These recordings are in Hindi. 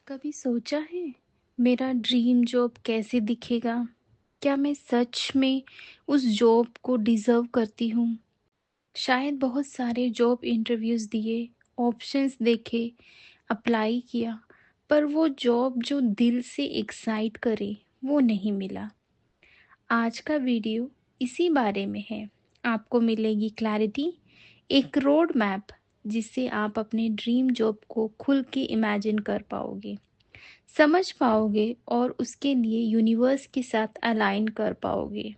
कभी सोचा है मेरा ड्रीम जॉब कैसे दिखेगा? क्या मैं सच में उस जॉब को डिज़र्व करती हूँ? शायद बहुत सारे जॉब इंटरव्यूज़ दिए, ऑप्शंस देखे, अप्लाई किया, पर वो जॉब जो दिल से एक्साइट करे, वो नहीं मिला। आज का वीडियो इसी बारे में है। आपको मिलेगी क्लैरिटी, एक रोड मैप जिससे आप अपने ड्रीम जॉब को खुल के इमेजिन कर पाओगे, समझ पाओगे और उसके लिए यूनिवर्स के साथ अलाइन कर पाओगे।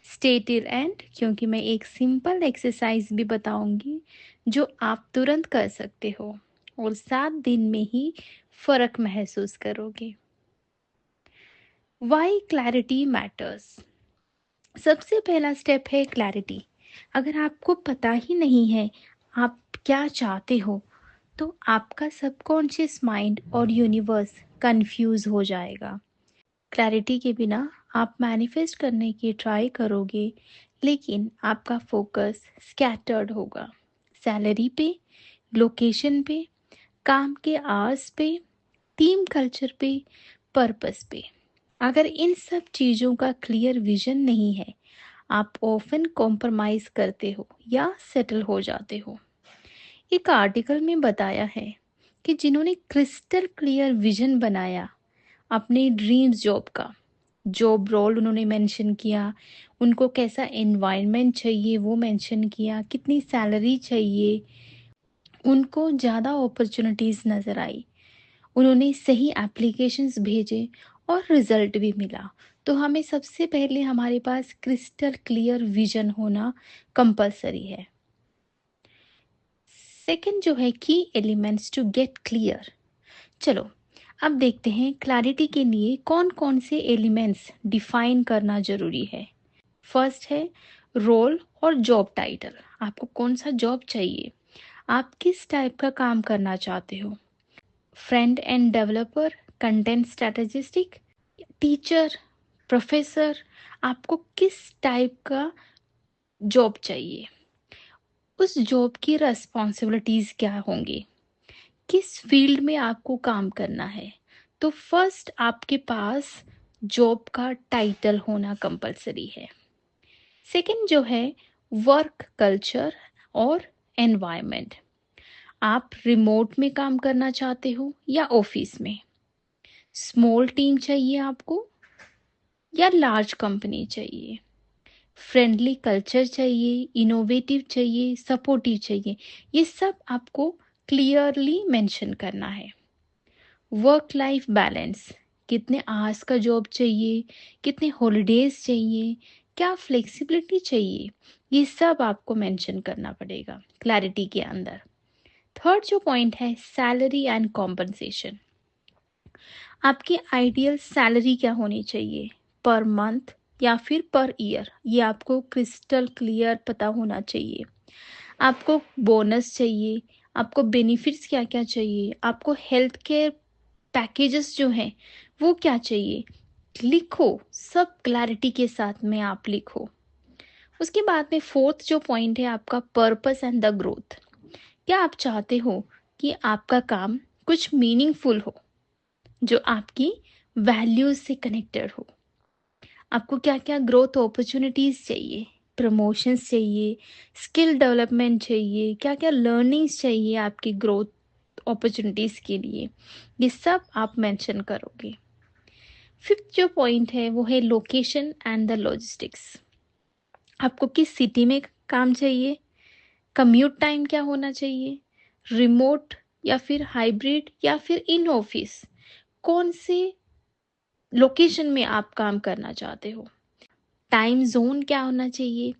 स्टे टिल एंड, क्योंकि मैं एक सिंपल एक्सरसाइज भी बताऊंगी जो आप तुरंत कर सकते हो और 7 दिन में ही फर्क महसूस करोगे। Why clarity matters. सबसे पहला स्टेप है क्लैरिटी। अगर आपको पता ही नहीं है आप क्या चाहते हो, तो आपका सबकॉन्शियस माइंड और यूनिवर्स कंफ्यूज हो जाएगा। क्लैरिटी के बिना आप मैनिफेस्ट करने की ट्राई करोगे, लेकिन आपका फोकस स्कैटर्ड होगा। सैलरी पे, लोकेशन पे, काम के आवर्स पे, टीम कल्चर पे, पर्पस पे। अगर इन सब चीज़ों का क्लियर विजन नहीं है, आप ऑफन कॉम्प्रोमाइज़ करते हो या सेटल हो जाते हो। एक आर्टिकल में बताया है कि जिन्होंने क्रिस्टल क्लियर विजन बनाया अपने ड्रीम्स जॉब का, जॉब रोल उन्होंने मेंशन किया, उनको कैसा एनवायरनमेंट चाहिए वो मेंशन किया, कितनी सैलरी चाहिए, उनको ज़्यादा अपॉर्चुनिटीज़ नज़र आई, उन्होंने सही एप्लीकेशंस भेजे और रिजल्ट भी मिला। तो हमें सबसे पहले हमारे पास क्रिस्टल क्लियर विजन होना कंपलसरी है। सेकंड जो है की एलिमेंट्स टू गेट क्लियर। चलो अब देखते हैं क्लैरिटी के लिए कौन कौन से एलिमेंट्स डिफाइन करना ज़रूरी है। फर्स्ट है रोल और जॉब टाइटल। आपको कौन सा जॉब चाहिए, आप किस टाइप का काम करना चाहते हो? Front end developer, content strategistic, teacher, professor, आपको किस टाइप का जॉब चाहिए? उस जॉब की रिस्पॉन्सिबिलिटीज़ क्या होंगी, किस फील्ड में आपको काम करना है? तो फर्स्ट आपके पास जॉब का टाइटल होना कंपलसरी है। सेकंड जो है वर्क कल्चर और एनवायरनमेंट। आप रिमोट में काम करना चाहते हो या ऑफिस में? स्मॉल टीम चाहिए आपको या लार्ज कंपनी चाहिए? फ्रेंडली कल्चर चाहिए, इनोवेटिव चाहिए, सपोर्टिव चाहिए? ये सब आपको क्लियरली मेंशन करना है। वर्क लाइफ बैलेंस, कितने आवर्स का जॉब चाहिए, कितने हॉलीडेज चाहिए, क्या फ्लेक्सिबिलिटी चाहिए, ये सब आपको मेंशन करना पड़ेगा क्लैरिटी के अंदर। थर्ड जो पॉइंट है सैलरी एंड कॉम्पनसेशन। आपकी आइडियल सैलरी क्या होनी चाहिए, पर मंथ या फिर पर ईयर, ये आपको क्रिस्टल क्लियर पता होना चाहिए। आपको बोनस चाहिए, आपको बेनिफिट्स क्या क्या चाहिए, आपको हेल्थ केयर पैकेजेस जो हैं वो क्या चाहिए, लिखो। सब क्लैरिटी के साथ में आप लिखो। उसके बाद में फोर्थ जो पॉइंट है आपका पर्पस एंड द ग्रोथ। क्या आप चाहते हो कि आपका काम कुछ मीनिंगफुल हो, जो आपकी वैल्यूज से कनेक्टेड हो? आपको क्या क्या ग्रोथ अपॉर्चुनिटीज चाहिए, प्रमोशंस चाहिए, स्किल डेवलपमेंट चाहिए, क्या क्या लर्निंग्स चाहिए आपकी ग्रोथ अपॉर्चुनिटीज के लिए, ये सब आप मेंशन करोगे। फिफ्थ जो पॉइंट है वो है लोकेशन एंड द लॉजिस्टिक्स। आपको किस सिटी में काम चाहिए, कम्यूट टाइम क्या होना चाहिए, रिमोट या फिर हाइब्रिड या फिर इन ऑफिस, कौन से लोकेशन में आप काम करना चाहते हो, टाइम जोन क्या होना चाहिए,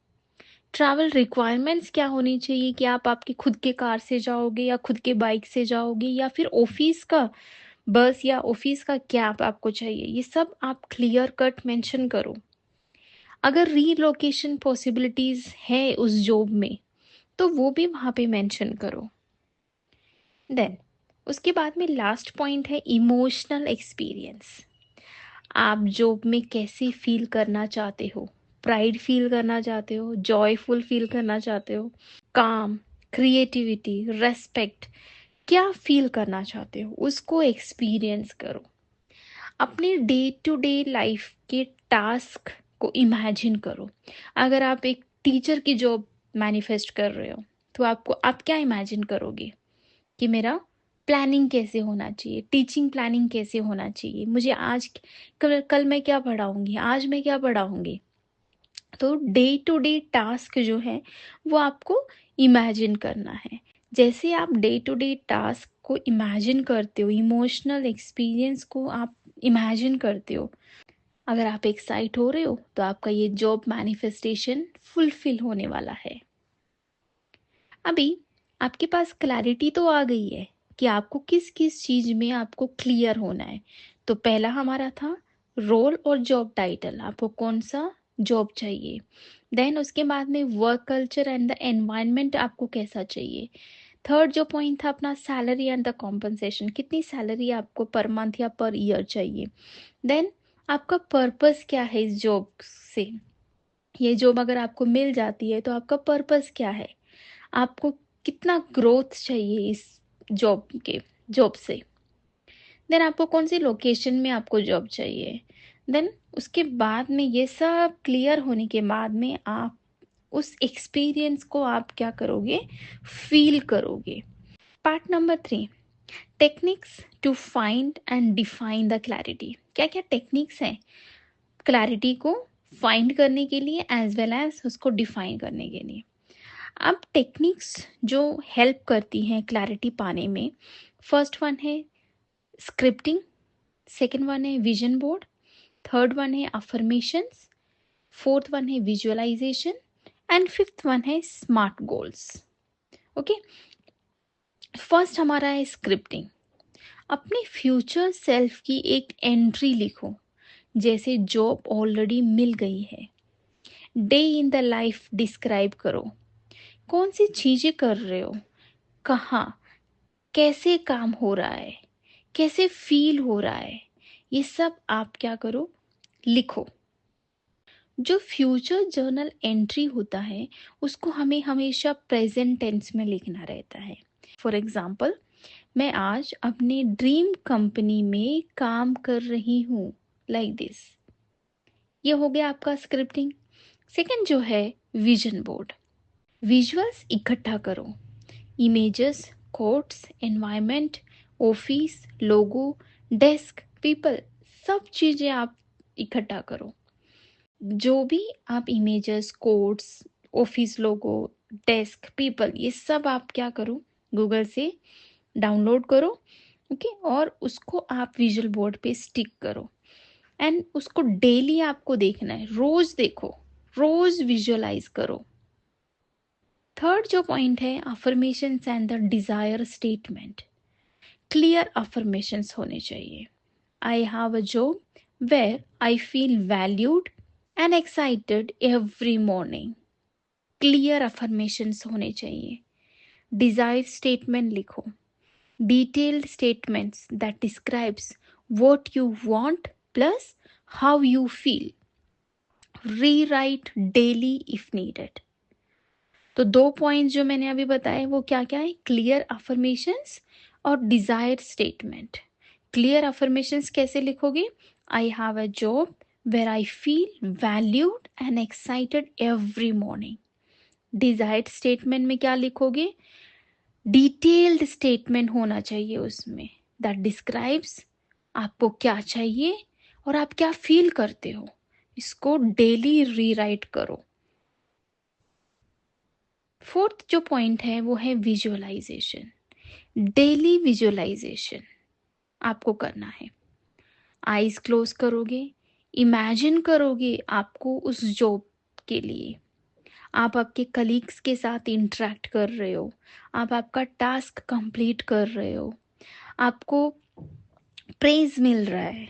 ट्रैवल रिक्वायरमेंट्स क्या होनी चाहिए कि आप आपकी खुद के कार से जाओगे या खुद के बाइक से जाओगे या फिर ऑफिस का बस या ऑफिस का कैब आपको चाहिए, ये सब आप क्लियर कट मेंशन करो। अगर रीलोकेशन पॉसिबिलिटीज है उस जॉब में तो वो भी वहाँ पे मेंशन करो। देन उसके बाद में लास्ट पॉइंट है इमोशनल एक्सपीरियंस। आप जॉब में कैसे फील करना चाहते हो, प्राइड फील करना चाहते हो, जॉयफुल फील करना चाहते हो, काम, क्रिएटिविटी, रेस्पेक्ट, क्या फील करना चाहते हो उसको एक्सपीरियंस करो। अपने डे टू डे लाइफ के टास्क को इमेजिन करो। अगर आप एक टीचर की जॉब मैनिफेस्ट कर रहे हो तो आप क्या इमेजिन करोगे कि मेरा प्लानिंग कैसे होना चाहिए, टीचिंग प्लानिंग कैसे होना चाहिए, मुझे आज कल मैं क्या पढ़ाऊंगी, आज मैं क्या पढ़ाऊंगी। तो डे टू डे टास्क जो है वो आपको इमेजिन करना है। जैसे आप डे टू डे टास्क को इमेजिन करते हो, इमोशनल एक्सपीरियंस को आप इमेजिन करते हो, अगर आप एक्साइट हो रहे हो तो आपका ये जॉब मैनिफेस्टेशन फुलफिल होने वाला है। अभी आपके पास क्लैरिटी तो आ गई है कि आपको किस किस चीज में आपको क्लियर होना है। तो पहला हमारा था रोल और जॉब टाइटल, आपको कौन सा जॉब चाहिए। देन उसके बाद में work culture and the environment आपको कैसा चाहिए। थर्ड जो पॉइंट था अपना सैलरी एंड द कॉम्पनसेशन, कितनी सैलरी आपको पर मंथ या पर ईयर चाहिए। देन आपका पर्पस क्या है इस जॉब से, ये जॉब अगर आपको मिल जाती है तो आपका पर्पस क्या है, आपको कितना ग्रोथ चाहिए इस जॉब से। देन आपको कौन सी लोकेशन में आपको जॉब चाहिए। देन उसके बाद में ये सब क्लियर होने के बाद में आप उस एक्सपीरियंस को आप क्या करोगे, फील करोगे। Part number 3, techniques to find and define the clarity. क्या क्या टेक्निक्स हैं क्लैरिटी को फाइंड करने के लिए एज वेल एज उसको डिफाइन करने के लिए। अब टेक्निक्स जो हेल्प करती हैं क्लैरिटी पाने में, फर्स्ट वन है स्क्रिप्टिंग, सेकंड वन है विजन बोर्ड, थर्ड वन है अफर्मेशंस, फोर्थ वन है विजुअलाइजेशन एंड फिफ्थ वन है स्मार्ट गोल्स। ओके, फर्स्ट हमारा है स्क्रिप्टिंग। अपने फ्यूचर सेल्फ की एक एंट्री लिखो, जैसे जॉब ऑलरेडी मिल गई है। Day in the life describe करो, कौन सी चीजें कर रहे हो, कहाँ, कैसे काम हो रहा है, कैसे फील हो रहा है, ये सब आप क्या करो, लिखो। जो फ्यूचर जर्नल एंट्री होता है उसको हमें हमेशा प्रेजेंट टेंस में लिखना रहता है। फॉर एग्जाम्पल, मैं आज अपने ड्रीम कंपनी में काम कर रही हूँ, लाइक दिस। ये हो गया आपका स्क्रिप्टिंग। सेकंड जो है विजन बोर्ड। विजुअल्स इकट्ठा करो, इमेजेस, कोट्स, एनवायरनमेंट, ऑफिस, लोगो, डेस्क, पीपल, सब चीजें आप इकट्ठा करो। जो भी आप इमेजेस, कोट्स, ऑफिस लोगो, डेस्क, पीपल, ये सब आप क्या करो, गूगल से डाउनलोड करो। ओके, और उसको आप विजुअल बोर्ड पे स्टिक करो एंड उसको डेली आपको देखना है, रोज देखो, रोज विजुअलाइज करो। थर्ड जो पॉइंट है affirmations and the desire statement. Clear affirmations होने चाहिए। I have a job where I feel valued and excited every morning. Clear affirmations होने चाहिए। डिजायर स्टेटमेंट लिखो, detailed statements that describes what you want plus how you feel. Rewrite daily if needed. तो दो पॉइंट्स जो मैंने अभी बताए वो क्या क्या है, क्लियर अफर्मेशंस और डिजायर्ड स्टेटमेंट। क्लियर अफर्मेशंस कैसे लिखोगे, I have a job where I feel valued and excited every morning. Desired statement में क्या लिखोगे, डिटेल्ड स्टेटमेंट होना चाहिए उसमें, दैट डिस्क्राइब्स आपको क्या चाहिए और आप क्या फील करते हो। इसको डेली रीराइट करो। फोर्थ जो पॉइंट है वो है विजुअलाइजेशन। डेली विजुअलाइजेशन आपको करना है। आईज क्लोज करोगे, इमेजिन करोगे आपको उस जॉब के लिए, आप आपके कलीग्स के साथ इंटरेक्ट कर रहे हो, आप आपका टास्क कंप्लीट कर रहे हो, आपको प्रेज मिल रहा है,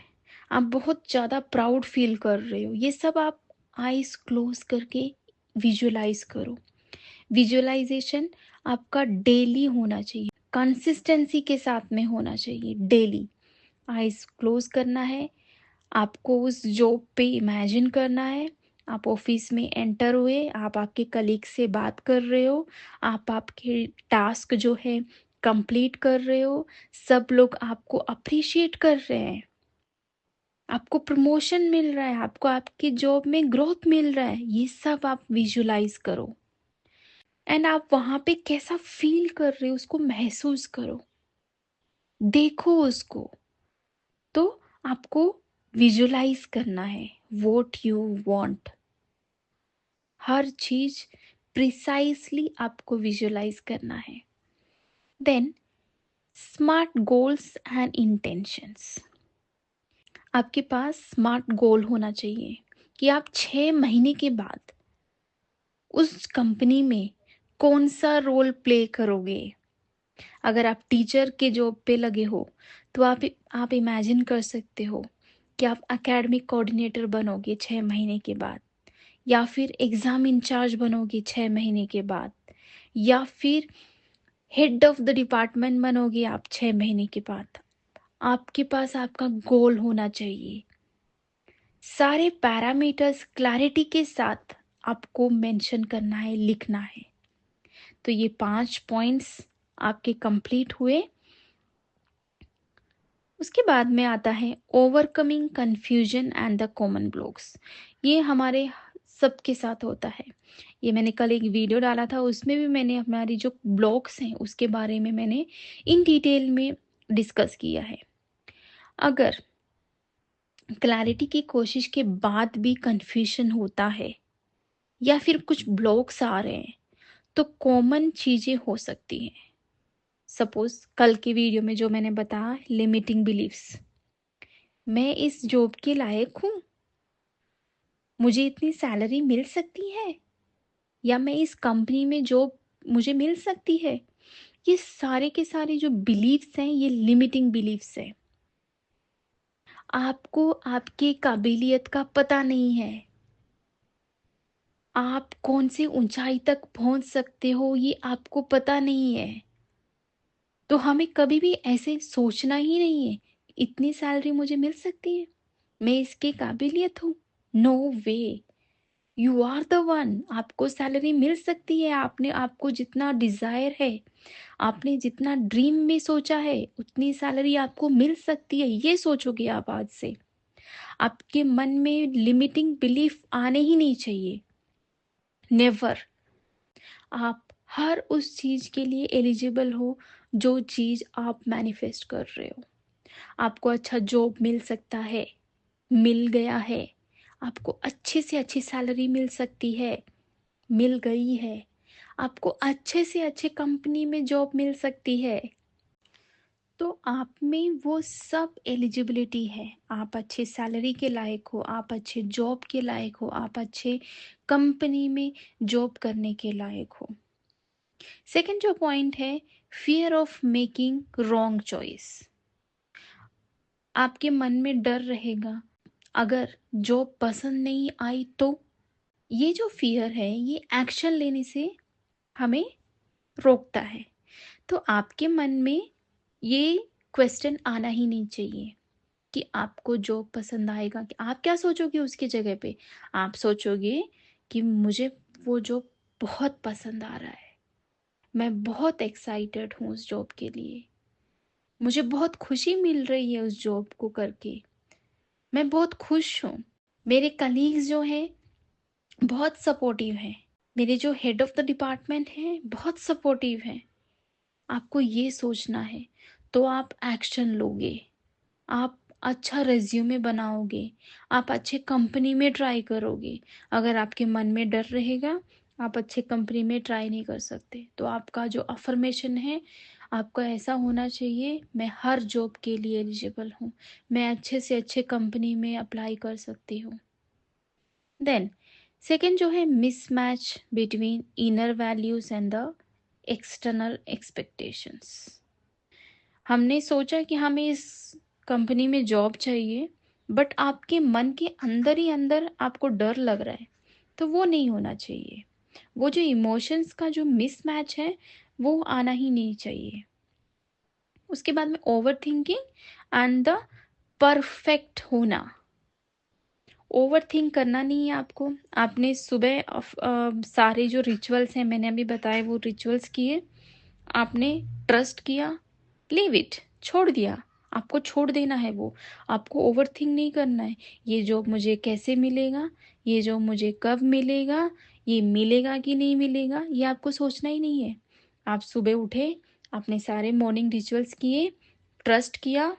आप बहुत ज़्यादा प्राउड फील कर रहे हो, ये सब आप आईज क्लोज करके विजुअलाइज करो। विजुअलाइजेशन आपका डेली होना चाहिए, कंसिस्टेंसी के साथ में होना चाहिए। डेली आईज क्लोज करना है, आपको उस जॉब पे इमेजिन करना है, आप ऑफिस में एंटर हुए, आप आपके कलीग से बात कर रहे हो, आप आपके टास्क जो है कंप्लीट कर रहे हो, सब लोग आपको अप्रिशिएट कर रहे हैं, आपको प्रमोशन मिल रहा है, आपको आपकी जॉब में ग्रोथ मिल रहा है, ये सब आप विजुलाइज करो। एंड आप वहां पे कैसा फील कर रहे हो उसको महसूस करो, देखो उसको। तो आपको विजुलाइज करना है व्हाट यू वांट, हर चीज प्रिसाइसली आपको विजुलाइज करना है। Then smart goals and intentions, आपके पास स्मार्ट गोल होना चाहिए कि आप 6 महीने के बाद उस कंपनी में कौन सा रोल प्ले करोगे। अगर आप टीचर के जॉब पे लगे हो तो आप इमेजिन कर सकते हो कि आप एकेडमिक कोऑर्डिनेटर बनोगे 6 महीने के बाद, या फिर एग्जाम इंचार्ज बनोगे 6 महीने के बाद, या फिर हेड ऑफ द डिपार्टमेंट बनोगे आप 6 महीने के बाद। आपके पास आपका गोल होना चाहिए, सारे पैरामीटर्स क्लैरिटी के साथ आपको मेंशन करना है, लिखना है। तो ये 5 पॉइंट्स आपके कंप्लीट हुए। उसके बाद में आता है overcoming confusion and the common blocks. ये हमारे सबके साथ होता है। ये मैंने कल एक वीडियो डाला था, उसमें भी मैंने हमारी जो ब्लॉक्स हैं उसके बारे में मैंने इन डिटेल में डिस्कस किया है। अगर क्लैरिटी की कोशिश के बाद भी कंफ्यूजन होता है या फिर कुछ ब्लॉक्स आ रहे हैं, तो कॉमन चीजें हो सकती हैं। सपोज कल की वीडियो में जो मैंने बताया, लिमिटिंग बिलीफ्स, मैं इस जॉब के लायक हूँ, मुझे इतनी सैलरी मिल सकती है, या मैं इस कंपनी में जॉब मुझे मिल सकती है। ये सारे के सारे जो बिलीव्स हैं ये लिमिटिंग बिलीव्स हैं। आपको आपकी काबिलियत का पता नहीं है, आप कौन सी ऊंचाई तक पहुंच सकते हो ये आपको पता नहीं है। तो हमें कभी भी ऐसे सोचना ही नहीं है इतनी सैलरी मुझे मिल सकती है, मैं इसके काबिलियत हूँ। No way, you are the one. आपको सैलरी मिल सकती है, आपने आपको जितना डिजायर है, आपने जितना ड्रीम में सोचा है उतनी सैलरी आपको मिल सकती है। ये सोचोगे आप आज से, आपके मन में लिमिटिंग बिलीफ आने ही नहीं चाहिए, नेवर। आप हर उस चीज के लिए एलिजिबल हो जो चीज आप मैनिफेस्ट कर रहे हो। आपको अच्छा जॉब मिल सकता है, मिल गया है, आपको अच्छे से अच्छी सैलरी मिल सकती है, मिल गई है, आपको अच्छे से अच्छे कंपनी में जॉब मिल सकती है। तो आप में वो सब एलिजिबिलिटी है, आप अच्छे सैलरी के लायक हो, आप अच्छे जॉब के लायक हो, आप अच्छे कंपनी में जॉब करने के लायक हो। सेकंड जो पॉइंट है, fear of making wrong choice. आपके मन में डर रहेगा अगर जॉब पसंद नहीं आई तो। ये जो फियर है ये एक्शन लेने से हमें रोकता है। तो आपके मन में ये क्वेश्चन आना ही नहीं चाहिए कि आपको जॉब पसंद आएगा। कि आप क्या सोचोगे उसकी जगह पे, आप सोचोगे कि मुझे वो जॉब बहुत पसंद आ रहा है, मैं बहुत एक्साइटेड हूँ उस जॉब के लिए, मुझे बहुत खुशी मिल रही है उस जॉब को करके, मैं बहुत खुश हूँ, मेरे कलीग्स जो हैं बहुत सपोर्टिव हैं, मेरे जो हेड ऑफ द डिपार्टमेंट हैं बहुत सपोर्टिव हैं। आपको ये सोचना है, तो आप एक्शन लोगे, आप अच्छा रेज्यूमे बनाओगे, आप अच्छे कंपनी में ट्राई करोगे। अगर आपके मन में डर रहेगा, आप अच्छे कंपनी में ट्राई नहीं कर सकते। तो आपका जो अफर्मेशन है आपका ऐसा होना चाहिए, मैं हर जॉब के लिए एलिजिबल हूँ, मैं अच्छे से अच्छे कंपनी में अप्लाई कर सकती हूँ। देन सेकेंड जो है, mismatch between inner values and the external expectations. हमने सोचा कि हमें इस कंपनी में जॉब चाहिए, बट आपके मन के अंदर ही अंदर आपको डर लग रहा है, तो वो नहीं होना चाहिए। वो जो इमोशंस का जो मिसमैच है वो आना ही नहीं चाहिए। उसके बाद में over thinking and the perfect होना। ओवर थिंक करना नहीं है आपको। आपने सुबह सारे जो रिचुअल्स हैं मैंने अभी बताए वो रिचुअल्स किए, आपने ट्रस्ट किया, लीव इट, छोड़ दिया। आपको छोड़ देना है वो, आपको ओवरथिंक नहीं करना है। ये जॉब मुझे कैसे मिलेगा, ये जॉब मुझे कब मिलेगा, ये मिलेगा कि नहीं मिलेगा, ये आपको सोचना ही नहीं है। आप सुबह उठे, आपने सारे मॉर्निंग रिचुअल्स किए, ट्रस्ट किया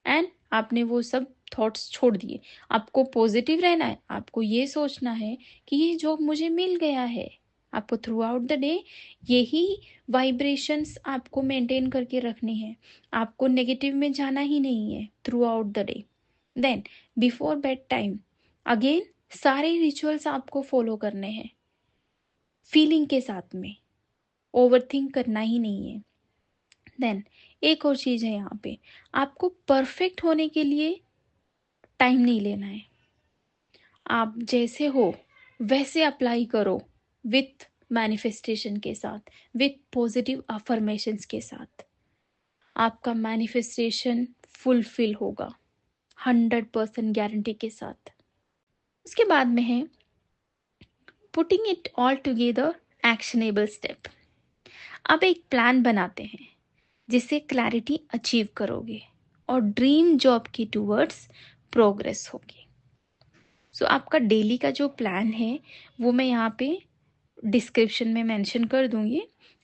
एंड आपने वो सब थॉट्स छोड़ दिए। आपको पॉजिटिव रहना है, आपको ये सोचना है कि ये जॉब मुझे मिल गया है। आपको थ्रू आउट द डे यही वाइब्रेशंस आपको मेंटेन करके रखनी है। आपको नेगेटिव में जाना ही नहीं है throughout the day. Then before bed time again सारे रिचुअल्स आपको फॉलो करने हैं फीलिंग के साथ में, ओवरथिंक करना ही नहीं है। देन एक और चीज है यहाँ पे, आपको परफेक्ट होने के लिए टाइम नहीं लेना है। आप जैसे हो वैसे अप्लाई करो, विथ मैनिफेस्टेशन के साथ, विथ पॉजिटिव अफर्मेशंस के साथ। आपका मैनिफेस्टेशन फुलफिल होगा 100% गारंटी के साथ। उसके बाद में है putting it all together, actionable step. अब एक प्लान बनाते हैं जिससे क्लैरिटी अचीव करोगे और ड्रीम जॉब की टूवर्ड्स प्रोग्रेस होगी। सो आपका डेली का जो प्लान है वो मैं यहाँ पे डिस्क्रिप्शन में मेंशन कर दूंगी,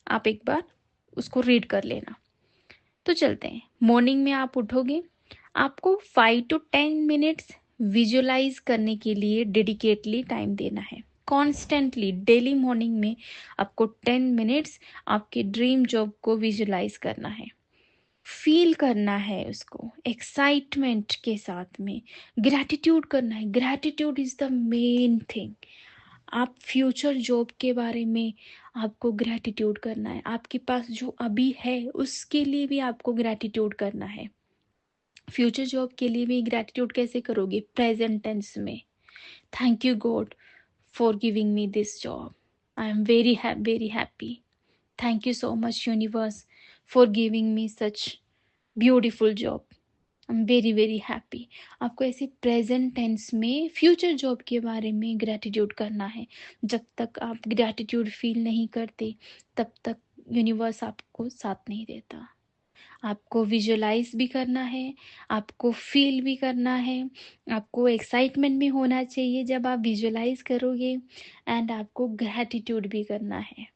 आप एक बार उसको रीड कर लेना। तो चलते हैं। मॉर्निंग में आप उठोगे, आपको 5 to 10 मिनट्स विजुअलाइज करने के लिए डेडिकेटली टाइम देना है। कॉन्स्टेंटली डेली मॉर्निंग में आपको 10 मिनट्स आपके ड्रीम जॉब को विजुअलाइज करना है, फील करना है उसको एक्साइटमेंट के साथ में, ग्रैटिट्यूड करना है। Gratitude is the main thing. आप फ्यूचर जॉब के बारे में आपको ग्रैटिट्यूड करना है, आपके पास जो अभी है उसके लिए भी आपको ग्रैटिट्यूड करना है। फ्यूचर जॉब के लिए भी ग्रैटिट्यूड कैसे करोगे, प्रेजेंट टेंस में। Thank you God for giving me this job, I am very happy. Thank you so much universe for giving me such beautiful job, I am very happy. आपको ऐसे प्रेजेंट टेंस में फ्यूचर जॉब के बारे में ग्रैटिट्यूड करना है। जब तक आप ग्रैटिट्यूड फील नहीं करते तब तक यूनिवर्स आपको साथ नहीं देता। आपको विजुअलाइज भी करना है, आपको फील भी करना है, आपको एक्साइटमेंट भी होना चाहिए जब आप विजुअलाइज करोगे, एंड आपको ग्रैटिट्यूड भी करना है।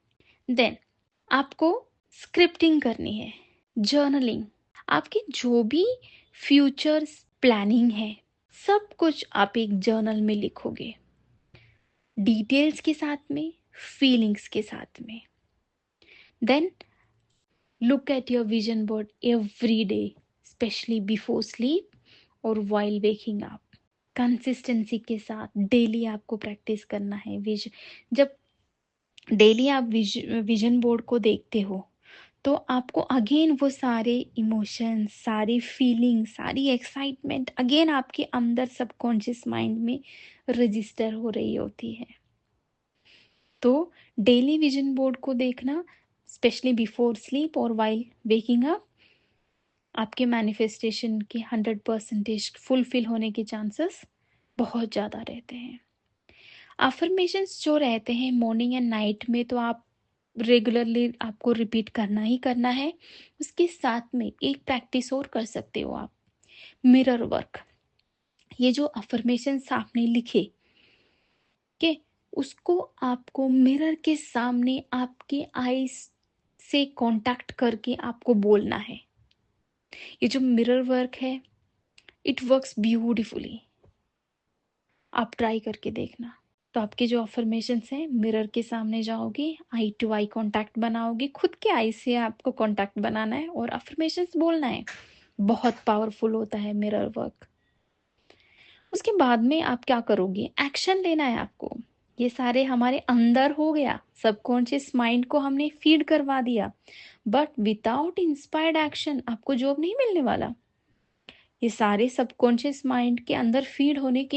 देन आपको स्क्रिप्टिंग करनी है, जर्नलिंग। आपकी जो भी फ्यूचर प्लानिंग है सब कुछ आप एक जर्नल में लिखोगे, डिटेल्स के साथ में, फीलिंग्स के साथ में। Then look at your vision board every day, specially before sleep और वाइल वेकिंग अप। कंसिस्टेंसी के साथ डेली आपको प्रैक्टिस करना है। जब डेली आप विजन बोर्ड को देखते हो तो आपको अगेन वो सारे इमोशंस, सारी फीलिंग, सारी एक्साइटमेंट अगेन आपके अंदर सबकॉन्शियस माइंड में रजिस्टर हो रही होती है। तो डेली विजन बोर्ड को देखना, स्पेशली बिफोर स्लीप और वाइल वेकिंग अप, आपके मैनिफेस्टेशन के 100% फुलफिल होने के चांसेस बहुत ज़्यादा रहते हैं। अफर्मेशंस जो रहते हैं मॉर्निंग एंड नाइट में तो आप रेगुलरली आपको रिपीट करना ही करना है। उसके साथ में एक प्रैक्टिस और कर सकते हो आप, मिरर वर्क। ये जो अफर्मेशंस आपने लिखे के उसको आपको मिरर के सामने आपके आईज से कांटेक्ट करके आपको बोलना है। ये जो मिरर वर्क है इट वर्क्स ब्यूटीफुली, आप ट्राई करके देखना। तो आपके जो अफर्मेशंस हैं, मिरर के सामने जाओगे, आई टू आई कांटेक्ट बनाओगे, खुद के आई से आपको कांटेक्ट बनाना है और अफर्मेशंस बोलना है। बहुत पावरफुल होता है मिरर वर्क। उसके बाद में आप क्या करोगे, एक्शन लेना है आपको। ये सारे हमारे अंदर हो गया, सबकॉन्शियस माइंड को हमने फीड करवा दिया, बट विदाउट इंस्पायर्ड एक्शन आपको जॉब नहीं मिलने वाला। ये सारे सबकॉन्शियस माइंड के अंदर फीड होने के